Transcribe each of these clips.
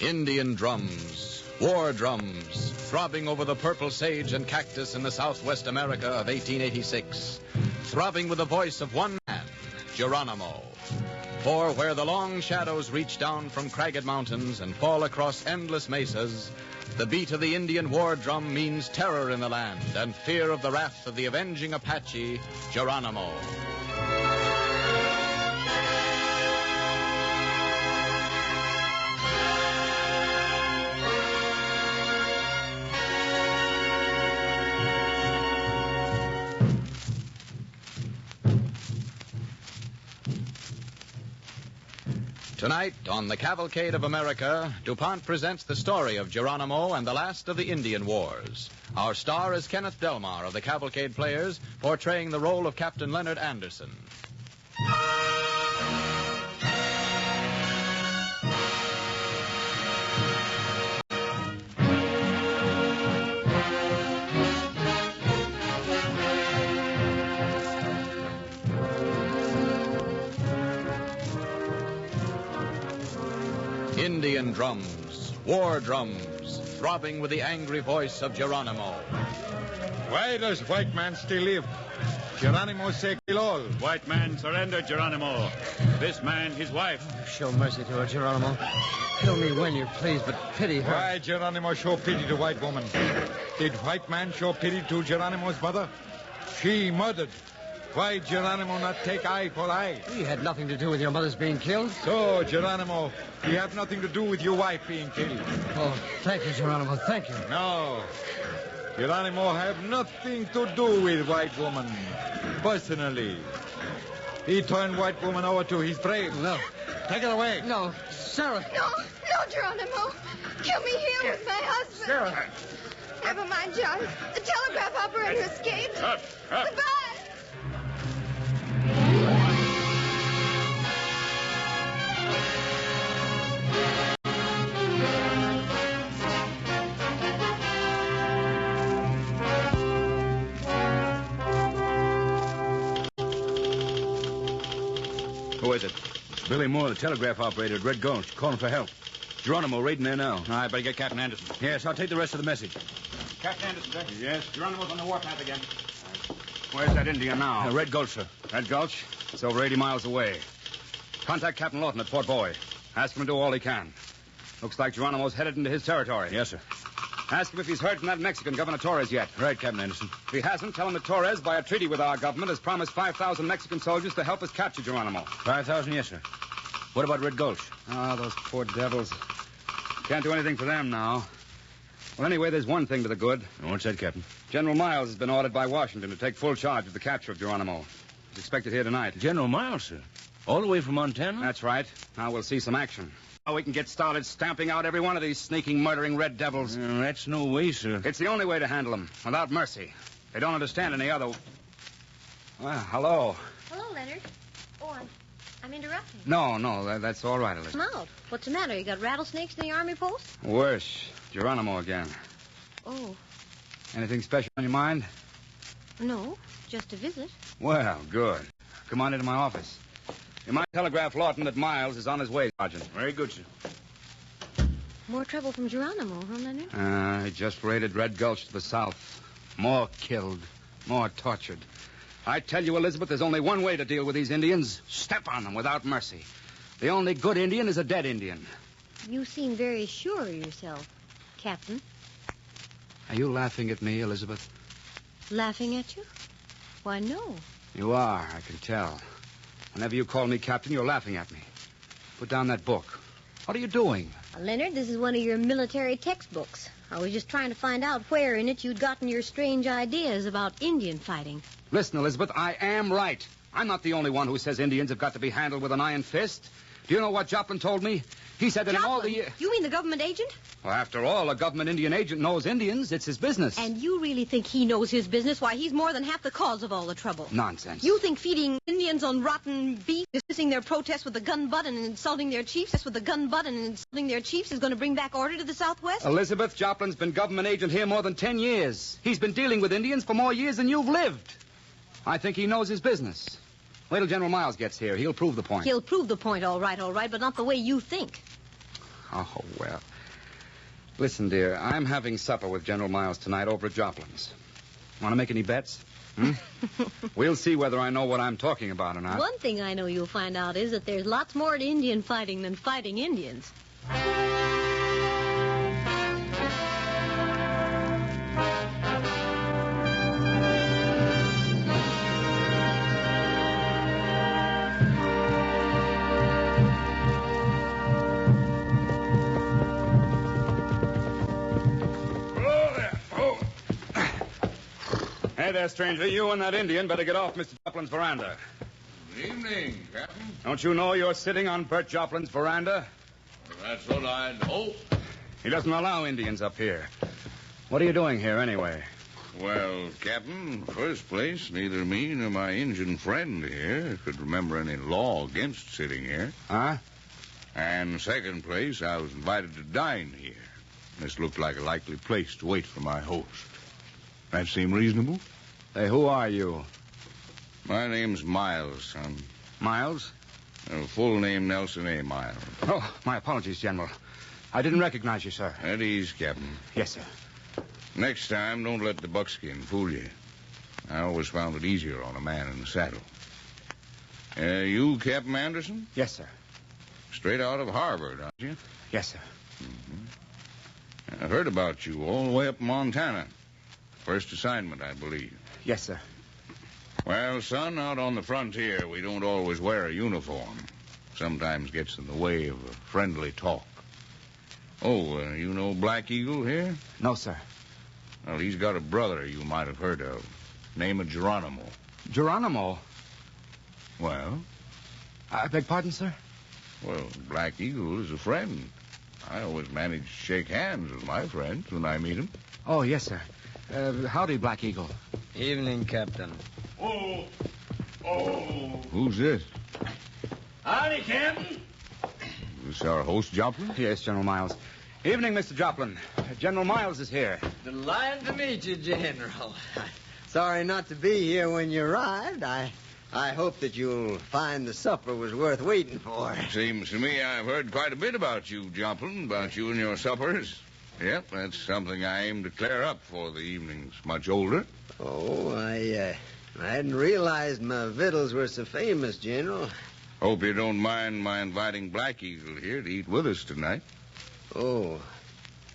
Indian drums, war drums, throbbing over the purple sage and cactus in the southwest America of 1886, throbbing with the voice of one man, Geronimo. For where the long shadows reach down from cragged mountains and fall across endless mesas, the beat of the Indian war drum means terror in the land and fear of the wrath of the avenging Apache, Geronimo. Tonight, on the Cavalcade of America, DuPont presents the story of Geronimo and the last of the Indian Wars. Our star is Kenneth Delmar of the Cavalcade Players, portraying the role of Captain Leonard Anderson. Indian drums, war drums, throbbing with the angry voice of Geronimo. Why does white man still live? Geronimo say kill all. White man surrender, Geronimo. This man, his wife. Show mercy to her, Geronimo. Kill me when you please, but pity her. Why Geronimo show pity to white woman? Did white man show pity to Geronimo's mother? She murdered. Why Geronimo not take eye for eye? He had nothing to do with your mother's being killed. So, Geronimo, you have nothing to do with your wife being killed. Oh, thank you, Geronimo, thank you. No. Geronimo have nothing to do with white woman. Personally. He turned white woman over to his brave. No. Take it away. No, Sarah. No, Geronimo. Kill me here with my husband. Sarah. Never mind, John. The telegraph operator escaped. Up. Goodbye. Who is it? It's Billy Moore, the telegraph operator at Red Gulch, calling for help. Geronimo raiding there now. All right, better get Captain Anderson. Yes, I'll take the rest of the message. Captain Anderson, sir. Yes? Geronimo's on the warpath again. Where's that Indian now? Red Gulch, sir. Red Gulch? It's over 80 miles away. Contact Captain Lawton at Fort Boy. Ask him to do all he can. Looks like Geronimo's headed into his territory. Yes, sir. Ask him if he's heard from that Mexican, Governor Torres, yet. Right, Captain Anderson. If he hasn't, tell him that Torres, by a treaty with our government, has promised 5,000 Mexican soldiers to help us capture Geronimo. 5,000, yes, sir. What about Red Gulch? Ah, those poor devils. Can't do anything for them now. Well, anyway, there's one thing to the good. What's that, Captain? General Miles has been ordered by Washington to take full charge of the capture of Geronimo. He's expected here tonight. General Miles, sir. All the way from Montana? That's right. Now we'll see some action. Now we can get started stamping out every one of these sneaking, murdering red devils. That's no way, sir. It's the only way to handle them, without mercy. They don't understand any other... Well, hello. Hello, Leonard. Oh, I'm interrupting. No, that's all right, Elizabeth. Come out. What's the matter? You got rattlesnakes in the army post? Worse. Geronimo again. Oh, Anything special on your mind? no. Just a visit. Well, good. Come on into my office. You might telegraph Lawton that Miles is on his way, Sergeant. Very good, sir. More trouble from Geronimo, huh, Leonard? He just raided Red Gulch to the south. More killed. More tortured. I tell you, Elizabeth, there's only one way to deal with these Indians. Step on them without mercy. The only good Indian is a dead Indian. You seem very sure of yourself, Captain. Are you laughing at me, Elizabeth? Laughing at you? Why, no. You are, I can tell. Whenever you call me Captain, you're laughing at me. Put down that book. What are you doing? Leonard, this is one of your military textbooks. I was just trying to find out where in it you'd gotten your strange ideas about Indian fighting. Listen, Elizabeth, I am right. I'm not the only one who says Indians have got to be handled with an iron fist. Do you know what Joplin told me? He said that in all the years... You mean the government agent? Well, after all, a government Indian agent knows Indians. It's his business. And you really think he knows his business? Why, he's more than half the cause of all the trouble. Nonsense. You think feeding Indians on rotten beef, dismissing their protests with a gun butt and insulting their chiefs, is going to bring back order to the Southwest? Elizabeth, Joplin's been government agent here more than 10 years. He's been dealing with Indians for more years than you've lived. I think he knows his business. Wait till General Miles gets here. He'll prove the point. He'll prove the point, all right, but not the way you think. Oh, well. Listen, dear, I'm having supper with General Miles tonight over at Joplin's. Want to make any bets? We'll see whether I know what I'm talking about or not. One thing I know you'll find out is that there's lots more to Indian fighting than fighting Indians. Hey there, stranger. You and that Indian better get off Mr. Joplin's veranda. Good evening, Captain. Don't you know you're sitting on Bert Joplin's veranda? That's what I know. He doesn't allow Indians up here. What are you doing here, anyway? Well, Captain, first place, neither me nor my Indian friend here could remember any law against sitting here. Huh? And second place, I was invited to dine here. This looked like a likely place to wait for my host. That seem reasonable? Hey, who are you? My name's Miles, son. Miles? Full name Nelson A. Miles. Oh, my apologies, General. I didn't recognize you, sir. At ease, Captain. Yes, sir. Next time, don't let the buckskin fool you. I always found it easier on a man in the saddle. You Captain Anderson? Yes, sir. Straight out of Harvard, aren't you? Yes, sir. I heard about you all the way up in Montana. First assignment, I believe. Yes, sir. Well, son, out on the frontier, we don't always wear a uniform. Sometimes gets in the way of a friendly talk. Oh, you know Black Eagle here? No, sir. Well, he's got a brother you might have heard of. Name of Geronimo. Geronimo? Well? I beg pardon, sir? Well, Black Eagle is a friend. I always manage to shake hands with my friends when I meet them. Oh, yes, sir. Howdy, Black Eagle. Evening, Captain. Oh. Who's this? Howdy, Captain. Is this our host, Joplin? Yes, General Miles. Evening, Mr. Joplin. General Miles is here. Delighted to meet you, General. Sorry not to be here when you arrived. I hope that you'll find the supper was worth waiting for. Seems to me I've heard quite a bit about you, Joplin, about you and your suppers. Yep, that's something I aim to clear up before the evening's much older. Oh, I hadn't realized my victuals were so famous, General. Hope you don't mind my inviting Black Eagle here to eat with us tonight. Oh.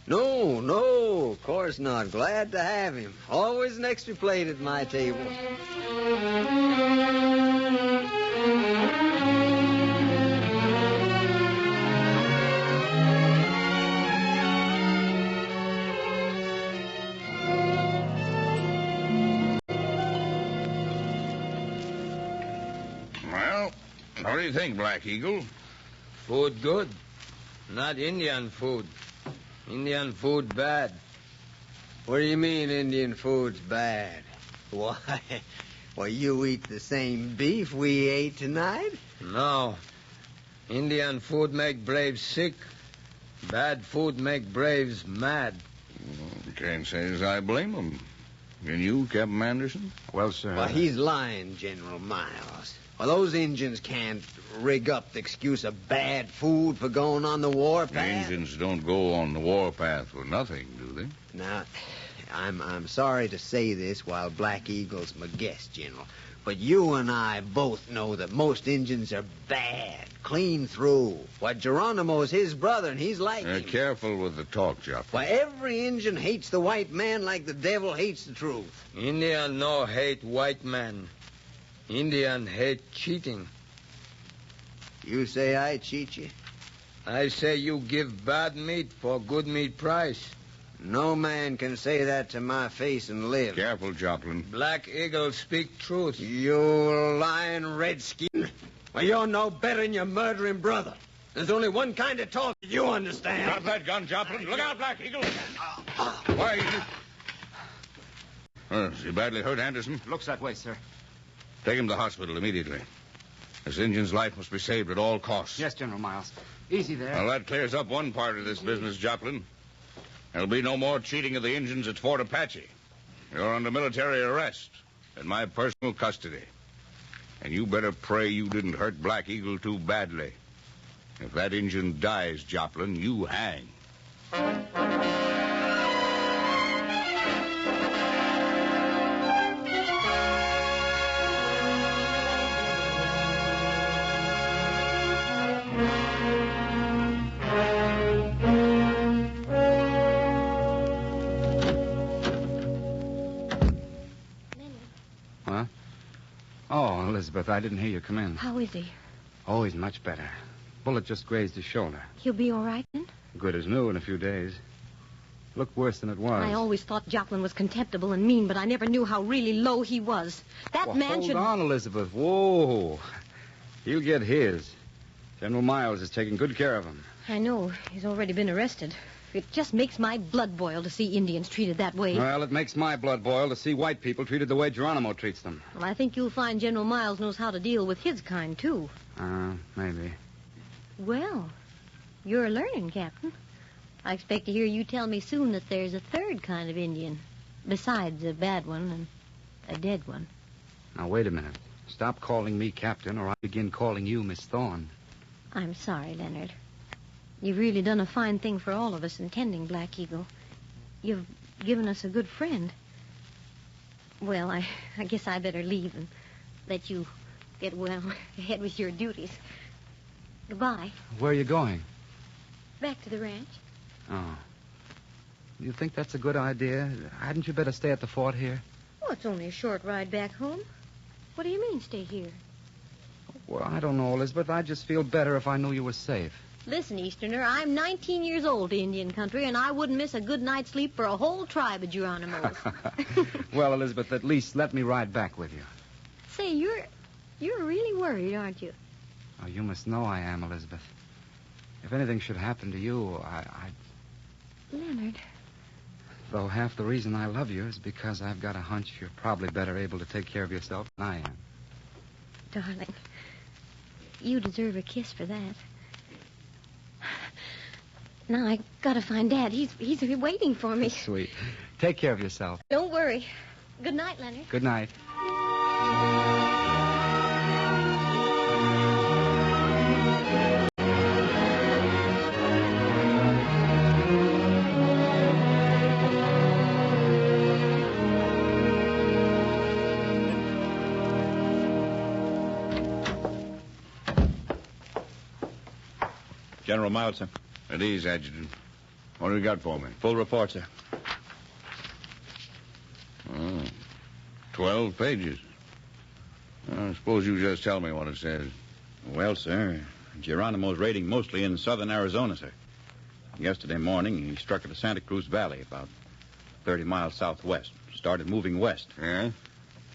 No, of course not. Glad to have him. Always an extra plate at my table. Well, what do you think, Black Eagle? Food good. Not Indian food. Indian food bad. What do you mean Indian food's bad? Why, you eat the same beef we ate tonight? No. Indian food make braves sick. Bad food make braves mad. Can't say as I blame them. And you, Captain Anderson? Well, sir. Well, he's lying, General Miles. Well, those Injuns can't rig up the excuse of bad food for going on the warpath. Indians don't go on the warpath for nothing, do they? Now, I'm sorry to say this while Black Eagle's my guest, General, but you and I both know that most Injuns are bad, clean through. Why, Geronimo's his brother, and he's like him. Careful with the talk, Joplin. Why, every Injun hates the white man like the devil hates the truth. Indian no hate white man. Indian hate cheating. You say I cheat you? I say you give bad meat for good meat price. No man can say that to my face and live. Careful, Joplin. Black Eagle speak truth. You lying redskin. Well, you're no better than your murdering brother. There's only one kind of talk that you understand. Drop that gun, Joplin. Look out, Black Eagle. Why, is he badly hurt, Anderson? Looks that way, sir. Take him to the hospital immediately. This Indian's life must be saved at all costs. Yes, General Miles. Easy there. Well, that clears up one part of this business, Joplin. There'll be no more cheating of the Indians at Fort Apache. You're under military arrest in my personal custody. And you better pray you didn't hurt Black Eagle too badly. If that Indian dies, Joplin, you hang. Huh? Oh, Elizabeth, I didn't hear you come in. How is he? Oh, he's much better. Bullet just grazed his shoulder. He'll be all right then? Good as new in a few days. Looked worse than it was. I always thought Joplin was contemptible and mean, but I never knew how really low he was. That man should... Hold on, Elizabeth. Whoa. He'll get his. General Miles is taking good care of him. I know. He's already been arrested. It just makes my blood boil to see Indians treated that way. Well, it makes my blood boil to see white people treated the way Geronimo treats them. Well, I think you'll find General Miles knows how to deal with his kind, too. Maybe. Well, you're learning, Captain. I expect to hear you tell me soon that there's a third kind of Indian, besides a bad one and a dead one. Now, wait a minute. Stop calling me Captain, or I'll begin calling you Miss Thorne. I'm sorry, Leonard. You've really done a fine thing for all of us in tending Black Eagle. You've given us a good friend. Well, I guess I better leave and let you get well ahead with your duties. Goodbye. Where are you going? Back to the ranch. Oh. You think that's a good idea? Hadn't you better stay at the fort here? Oh, it's only a short ride back home. What do you mean, stay here? Well, I don't know, Elizabeth. I'd just feel better if I knew you were safe. Listen, Easterner, I'm 19 years old to Indian country, and I wouldn't miss a good night's sleep for a whole tribe of Geronimos. Well, Elizabeth, at least let me ride back with you. Say, you're really worried, aren't you? Oh, you must know I am, Elizabeth. If anything should happen to you, I'd... Leonard. Though half the reason I love you is because I've got a hunch you're probably better able to take care of yourself than I am. Darling, you deserve a kiss for that. Now I gotta find Dad. He's waiting for me. Sweet. Take care of yourself. Don't worry. Good night, Leonard. Good night. General Miles, sir. At ease, Adjutant. What do you got for me? Full report, sir. 12 pages. I suppose you just tell me what it says. Well, sir, Geronimo's raiding mostly in southern Arizona, sir. Yesterday morning, he struck at the Santa Cruz Valley, about 30 miles southwest. Started moving west. Yeah?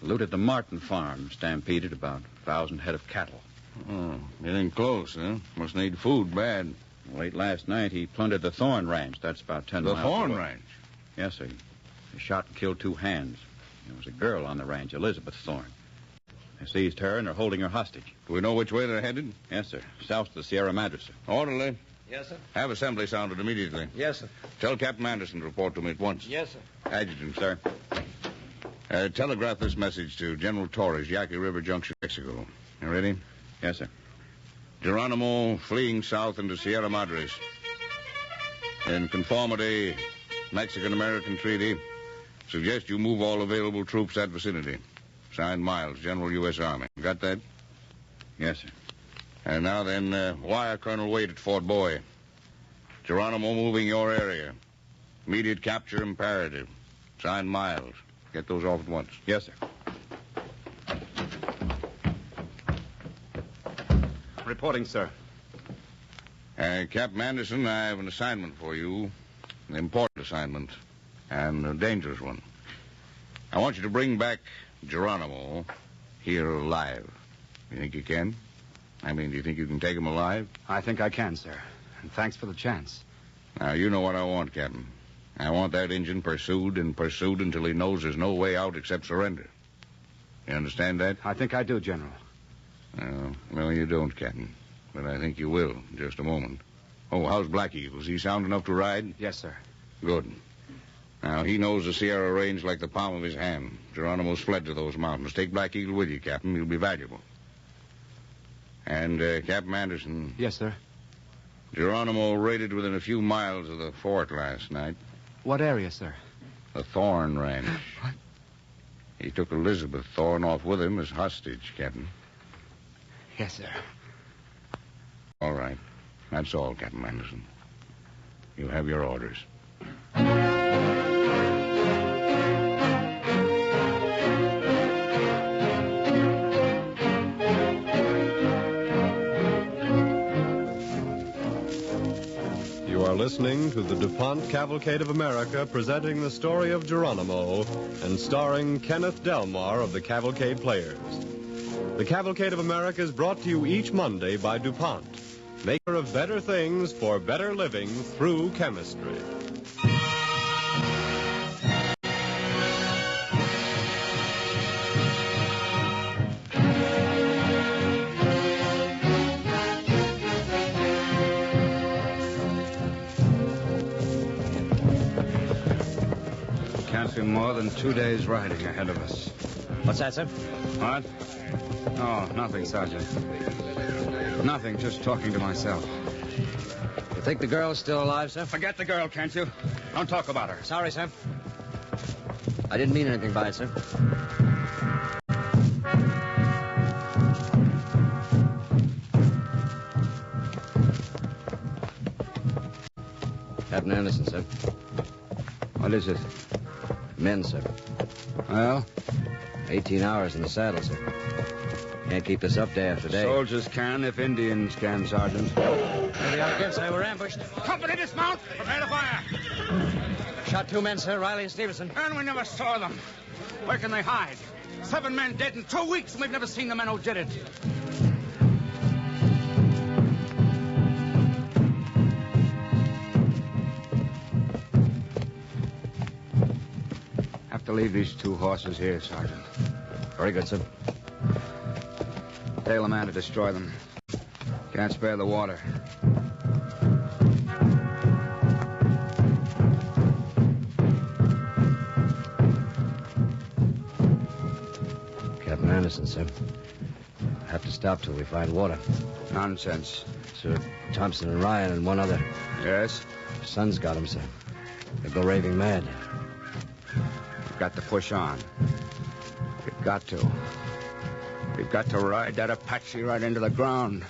Looted the Martin farm, stampeded about 1,000 head of cattle. Oh, getting close, huh? Must need food bad. Late last night, he plundered the Thorn Ranch. That's about 10 miles The Thorn away. Ranch? Yes, sir. He shot and killed 2 hands. There was a girl on the ranch, Elizabeth Thorne. They seized her and are holding her hostage. Do we know which way they're headed? Yes, sir. South to the Sierra Madre, sir. Orderly. Yes, sir. Have assembly sounded immediately. Yes, sir. Tell Captain Anderson to report to me at once. Yes, sir. Adjutant. Sir. Telegraph this message to General Torres, Yaqui River Junction, Mexico. You ready? Yes, sir. Geronimo fleeing south into Sierra Madres. In conformity, Mexican-American treaty, suggest you move all available troops that vicinity. Signed, Miles, General U.S. Army. Got that? Yes, sir. And now then, wire Colonel Wade at Fort Boy. Geronimo moving your area. Immediate capture imperative. Signed, Miles. Get those off at once. Yes, sir. Reporting, sir. Captain Anderson, I have an assignment for you. An important assignment. And a dangerous one. I want you to bring back Geronimo here alive. You think you can? I mean, do you think you can take him alive? I think I can, sir. And thanks for the chance. Now, you know what I want, Captain. I want that Injun pursued and pursued until he knows there's no way out except surrender. You understand that? I think I do, General. No, you don't, Captain. But I think you will in just a moment. Oh, how's Black Eagle? Is he sound enough to ride? Yes, sir. Good. Now, he knows the Sierra Range like the palm of his hand. Geronimo's fled to those mountains. Take Black Eagle with you, Captain. He'll be valuable. And, Captain Anderson, Yes, sir. Geronimo raided within a few miles of the fort last night. What area, sir? The Thorn Ranch. What? He took Elizabeth Thorn off with him as hostage, Captain. Yes, sir. All right. That's all, Captain Anderson. You have your orders. You are listening to the DuPont Cavalcade of America, presenting the story of Geronimo and starring Kenneth Delmar of the Cavalcade Players. The Cavalcade of America is brought to you each Monday by DuPont, maker of better things for better living through chemistry. Can't be more than 2 days riding ahead of us. What's that, sir? What? Oh, nothing, Sergeant. Nothing, just talking to myself. You think the girl's still alive, sir? Forget the girl, can't you? Don't talk about her. Sorry, sir. I didn't mean anything by it, sir. Captain Anderson, sir. What is it? Men, sir. Well? 18 hours in the saddle, sir. Can't keep this up day after day. Soldiers can if Indians can, Sergeant. Here they are again, sir. We're ambushed. Company dismount! Prepare to fire! Shot 2 men, sir. Riley and Stevenson. And we never saw them. Where can they hide? 7 men dead in 2 weeks, and we've never seen the men who did it. Have to leave these 2 horses here, Sergeant. Very good, sir. Tail a man to destroy them. Can't spare the water. Captain Anderson, sir. Have to stop till we find water. Nonsense. Sir, Thompson and Ryan and one other. Yes? Son's got him, sir. They'll go raving mad. We've got to push on. We've got to. We've got to ride that Apache right into the ground.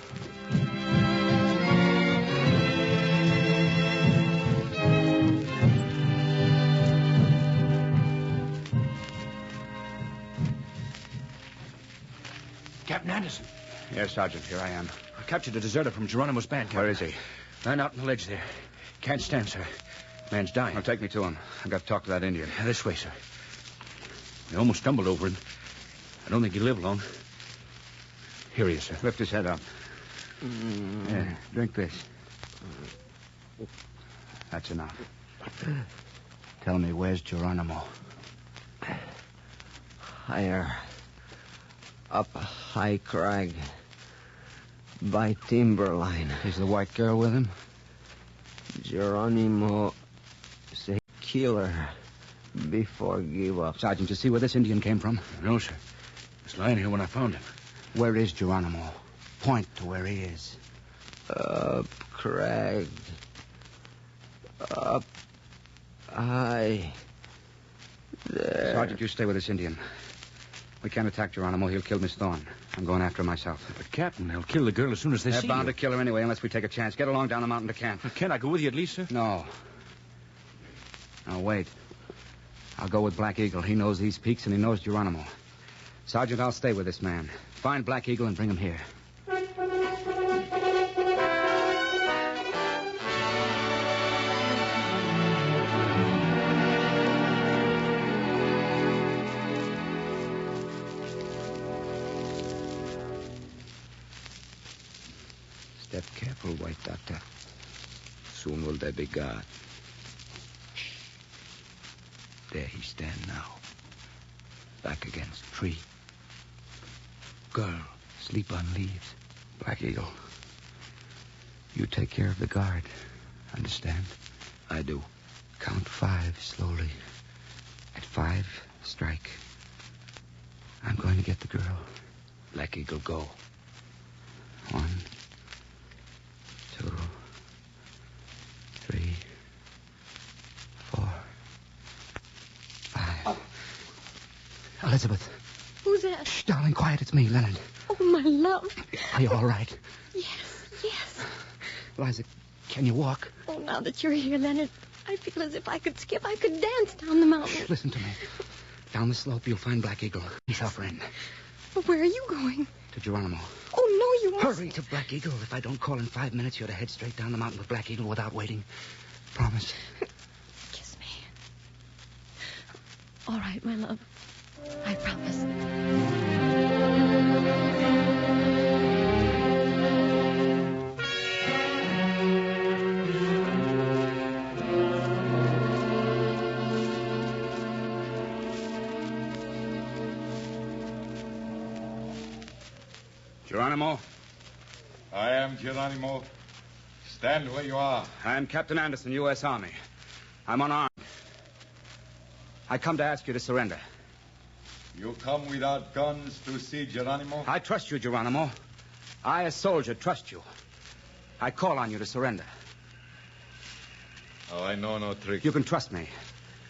Captain Anderson. Yes, Sergeant, here I am. I captured a deserter from Geronimo's band, Captain. Where is he? Lying out on the ledge there. Can't stand, sir. Man's dying. Now, take me to him. I've got to talk to that Indian. This way, sir. We almost stumbled over him. I don't think he'll live long. Here he is, sir. Lift his head up. Yeah, drink this. That's enough. Tell me, where's Geronimo? Higher. Up a high crag. By timberline. Is the white girl with him? Geronimo say kill her before give up. Sergeant, you see where this Indian came from? No, sir. He's lying here when I found him. Where is Geronimo? Point to where he is. Up crag. Up high. There. Sergeant, you stay with this Indian. We can't attack Geronimo. He'll kill Miss Thorne. I'm going after him myself. But, Captain, they'll kill the girl as soon as they They're see bound you. to kill her anyway unless we take a chance. Get along down the mountain to camp. Can't I go with you at least, sir? No. Now, wait. I'll go with Black Eagle. He knows these peaks and he knows Geronimo. Sergeant, I'll stay with this man. Find Black Eagle and bring him here. Step careful, White Doctor. Soon will they be gone. There he stand now. Back against tree. Girl, sleep on leaves. Black Eagle. You take care of the guard. Understand? I do. Count 5 slowly. At 5, strike. I'm going to get the girl. Black Eagle, go. 1, 2, It's me, Leonard. Oh, my love. Are you all right? Yes. Liza, can you walk? Oh, now that you're here, Leonard, I feel as if I could skip. I could dance down the mountain. Shh, listen to me. Down the slope, you'll find Black Eagle. He's our friend. But where are you going? To Geronimo. Oh, no, you must. Hurry to Black Eagle. If I don't call in 5 minutes, you're to head straight down the mountain with Black Eagle without waiting. Promise. Kiss me. All right, my love. I promise. Geronimo? I am Geronimo. Stand where you are. I am Captain Anderson, U.S. Army. I'm unarmed. I come to ask you to surrender. You come without guns to see Geronimo? I trust you, Geronimo. I, a soldier, trust you. I call on you to surrender. Oh, I know no trick. You can trust me.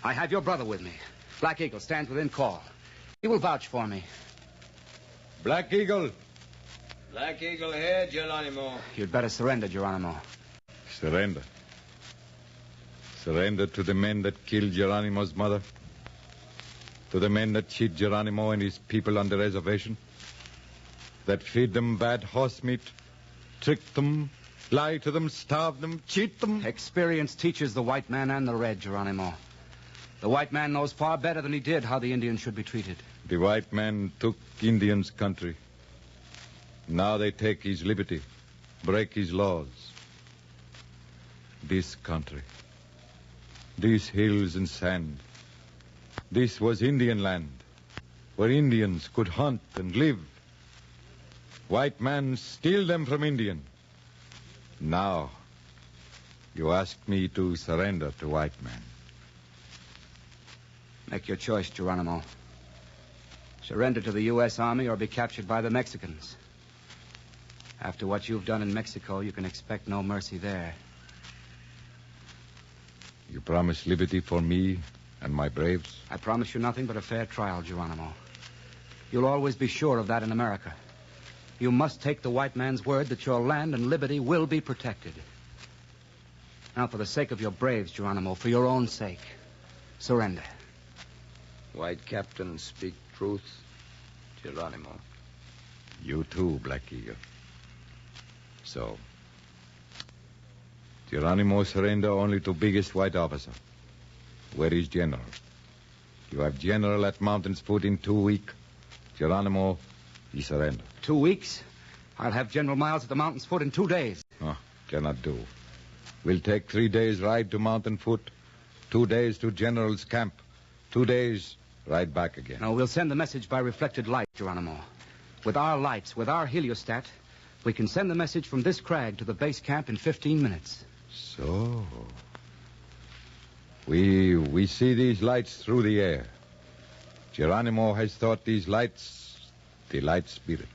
I have your brother with me. Black Eagle stands within call. He will vouch for me. Black Eagle. Black Eagle here, Geronimo. You'd better surrender, Geronimo. Surrender. Surrender to the men that killed Geronimo's mother? To the men that cheat Geronimo and his people on the reservation? That feed them bad horse meat, trick them, lie to them, starve them, cheat them? Experience teaches the white man and the red, Geronimo. The white man knows far better than he did how the Indians should be treated. The white man took Indians' country. Now they take his liberty, break his laws. This country, these hills and sand, this was Indian land, where Indians could hunt and live. White man steal them from Indian. Now, you ask me to surrender to white man. Make your choice, Geronimo. Surrender to the U.S. Army or be captured by the Mexicans. After what you've done in Mexico, you can expect no mercy there. You promise liberty for me and my braves? I promise you nothing but a fair trial, Geronimo. You'll always be sure of that in America. You must take the white man's word that your land and liberty will be protected. Now, for the sake of your braves, Geronimo, for your own sake, surrender. White captain, speak truth, Geronimo. You too, Black Eagle. So, Geronimo surrender only to biggest white officer. Where is General? You have General at Mountain's Foot in 2 weeks. Geronimo, he surrender. 2 weeks? I'll have General Miles at the Mountain's Foot in 2 days. Oh, cannot do. We'll take 3 days ride to Mountain Foot, 2 days to General's camp, 2 days ride back again. No, we'll send the message by reflected light, Geronimo. With our lights, with our heliostat, we can send the message from this crag to the base camp in 15 minutes. So, we see these lights through the air. Geronimo has thought these lights the light spirit.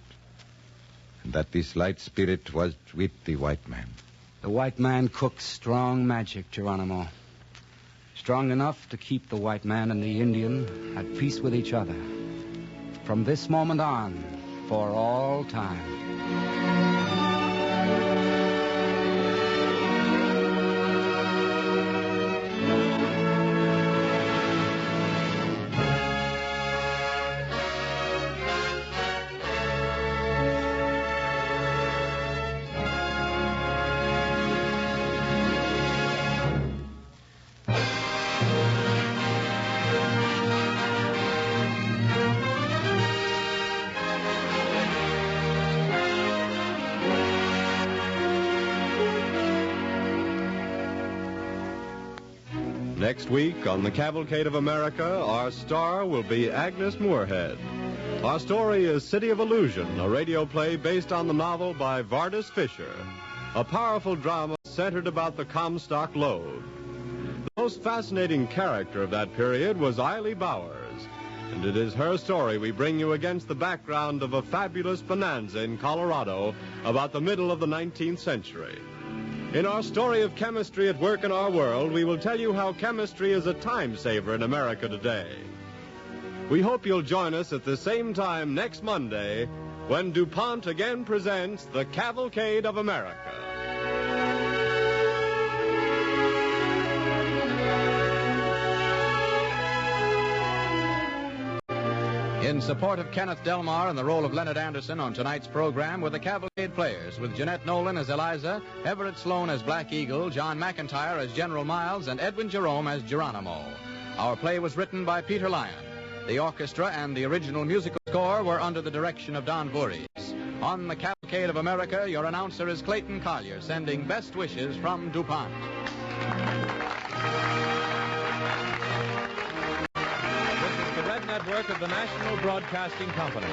And that this light spirit was with the white man. The white man cooks strong magic, Geronimo. Strong enough to keep the white man and the Indian at peace with each other. From this moment on, for all time. Next week on the Cavalcade of America, our star will be Agnes Moorehead. Our story is City of Illusion, a radio play based on the novel by Vardis Fisher, a powerful drama centered about the Comstock Lode. The most fascinating character of that period was Eiley Bowers, and it is her story we bring you against the background of a fabulous bonanza in Colorado about the middle of the 19th century. In our story of chemistry at work in our world, we will tell you how chemistry is a time saver in America today. We hope you'll join us at the same time next Monday when DuPont again presents the Cavalcade of America. In support of Kenneth Delmar in the role of Leonard Anderson on tonight's program were the Cavalcade Players, with Jeanette Nolan as Eliza, Everett Sloan as Black Eagle, John McIntyre as General Miles, and Edwin Jerome as Geronimo. Our play was written by Peter Lyon. The orchestra and the original musical score were under the direction of Don Voorhees. On the Cavalcade of America, your announcer is Clayton Collier, sending best wishes from DuPont. This is the Red Network of the National Broadcasting Company.